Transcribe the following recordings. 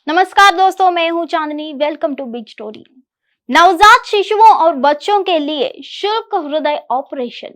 नमस्कार दोस्तों, मैं हूं Chandni. Welcome to big story. नवजात शिशुओं और बच्चों के लिए शुल्क हृदय ऑपरेशन।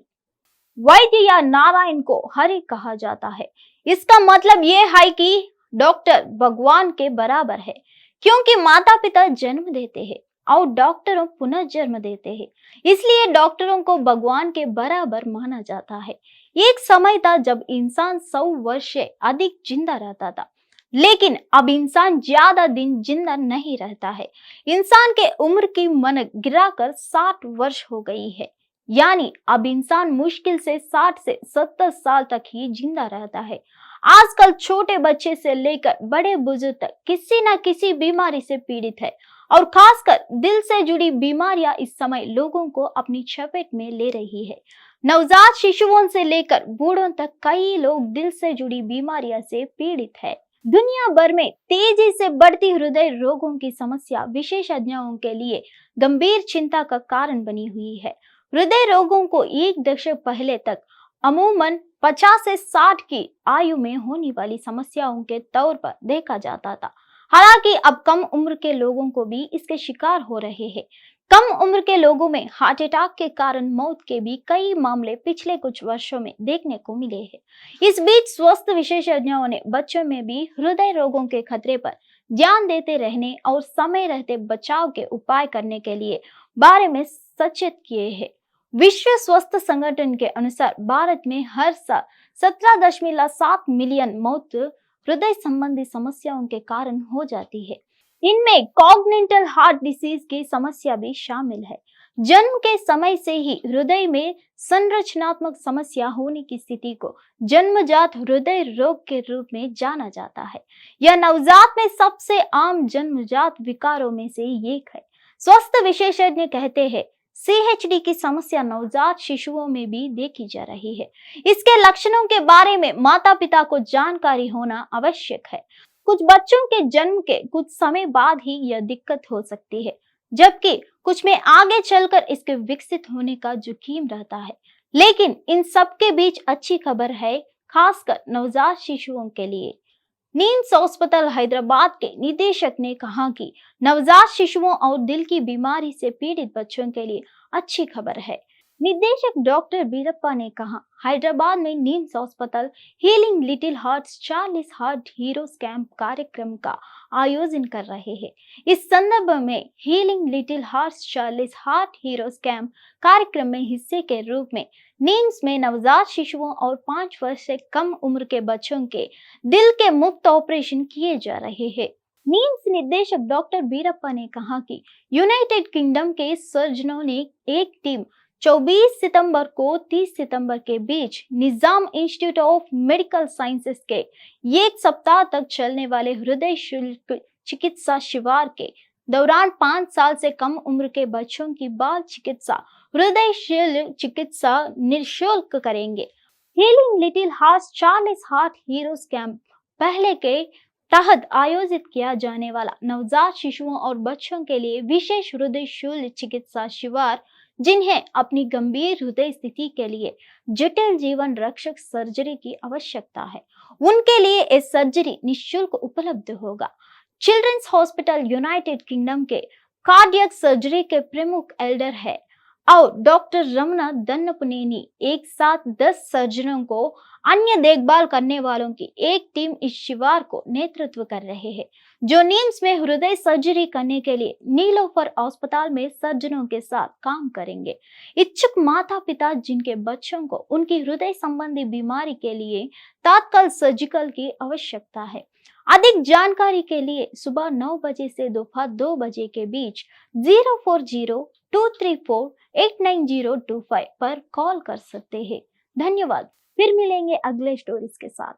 वैद्य या नारायण को हरि कहा जाता है। इसका मतलब ये है कि डॉक्टर भगवान के बराबर है, क्योंकि माता पिता जन्म देते हैं और डॉक्टरों पुनर्जन्म देते हैं। इसलिए डॉक्टरों को भगवान के बराबर माना जाता है। एक समय था जब इंसान 100 वर्ष से अधिक जिंदा रहता था, लेकिन अब इंसान ज्यादा दिन जिंदा नहीं रहता है। इंसान के उम्र की मन गिराकर 60 वर्ष हो गई है। यानी अब इंसान मुश्किल से 60 से 70 साल तक ही जिंदा रहता है। आजकल छोटे बच्चे से लेकर बड़े बुजुर्ग तक किसी न किसी बीमारी से पीड़ित है, और खासकर दिल से जुड़ी बीमारियां इस समय लोगों को अपनी चपेट में ले रही है। नवजात शिशुओं से लेकर बूढ़ों तक कई लोग दिल से जुड़ी बीमारियां से पीड़ित है। दुनिया भर में तेजी से बढ़ती हृदय रोगों की समस्या विशेषज्ञों के लिए गंभीर चिंता का कारण बनी हुई है। हृदय रोगों को एक दशक पहले तक अमूमन 50 से 60 की आयु में होने वाली समस्याओं के तौर पर देखा जाता था। हालांकि अब कम उम्र के लोगों को भी इसके शिकार हो रहे हैं। कम उम्र के लोगों में हार्ट अटैक के कारण मौत के भी कई मामले पिछले कुछ वर्षों में देखने को मिले हैं। इस बीच स्वास्थ्य विशेषज्ञों ने बच्चों में भी हृदय रोगों के खतरे पर ध्यान देते रहने और समय रहते बचाव के उपाय करने के लिए बारे में सचेत किए हैं। विश्व स्वास्थ्य संगठन के अनुसार भारत में हर साल 17.7 मिलियन मौत हृदय संबंधी समस्याओं के कारण हो जाती है। इनमें कॉग्निटल हार्ट डिसीज की समस्या भी शामिल है। जन्म के समय से ही हृदय में संरचनात्मक समस्या होने की स्थिति को जन्मजात हृदय रोग के रूप में जाना जाता है। यह नवजात में सबसे आम जन्मजात विकारों में से एक है। स्वास्थ्य विशेषज्ञ कहते हैं CHD की समस्या नवजात शिशुओं में भी देखी जा रही है। इसके लक्षणों के बारे में माता पिता को जानकारी होना आवश्यक है। कुछ बच्चों के जन्म के कुछ समय बाद ही यह दिक्कत हो सकती है, जबकि कुछ में आगे चलकर इसके विकसित होने का जोखिम रहता है। लेकिन इन सब के बीच अच्छी खबर है, खासकर नवजात शिशुओं के लिए। निम्स अस्पताल हैदराबाद के निदेशक ने कहा कि नवजात शिशुओं और दिल की बीमारी से पीड़ित बच्चों के लिए अच्छी खबर है। निदेशक डॉक्टर बीरप्पा ने कहा, हैदराबाद में निम्स अस्पताल healing little hearts 40 heart heroes camp कार्यक्रम का आयोजन कर रहे हैं। इस संदर्भ में healing little hearts 40 heart heroes camp कार्यक्रम में हिस्से के रूप में निम्स में नवजात शिशुओं और 5 वर्ष से कम उम्र के बच्चों के दिल के मुफ्त ऑपरेशन किए जा रहे हैं। निम्स निदेशक डॉक्टर बीरप्पा ने कहा कि यूनाइटेड किंगडम के सर्जनों ने एक टीम 24 सितंबर को 30 सितंबर के बीच निजाम इंस्टीट्यूट ऑफ मेडिकल साइंसेस के एक सप्ताह तक चलने वाले हृदय शुल्क चिकित्सा शिविर के दौरान 5 साल से कम उम्र के बच्चों की बाल चिकित्सा हृदय शुल्क चिकित्सा निःशुल्क करेंगे। Healing little hearts 40 heart heroes camp पहले के तहत आयोजित किया जाने वाला नवजात शिशुओं और बच्चों के लिए विशेष हृदय शुल्क चिकित्सा शिविर, जिन्हें अपनी गंभीर हृदय स्थिति के लिए जटिल जीवन रक्षक सर्जरी की आवश्यकता है, उनके लिए इस सर्जरी निःशुल्क उपलब्ध होगा। चिल्ड्रंस हॉस्पिटल यूनाइटेड किंगडम के कार्डियक सर्जरी के प्रमुख एल्डर है और डॉक्टर रमना दन्नपनेनी एक साथ 10 सर्जनों को अन्य देखभाल करने वालों की एक टीम इस शिविर को नेतृत्व कर रहे हैं, जो निम्स में हृदय सर्जरी करने के लिए नीलोफर अस्पताल में सर्जनों के साथ काम करेंगे। इच्छुक माता पिता जिनके बच्चों को उनकी हृदय संबंधी बीमारी के लिए तत्काल सर्जिकल की आवश्यकता है, अधिक जानकारी के लिए सुबह 9 बजे से दोपहर 2 बजे के बीच 040-234-89025 पर कॉल कर सकते हैं। धन्यवाद। फिर मिलेंगे अगले स्टोरीज के साथ।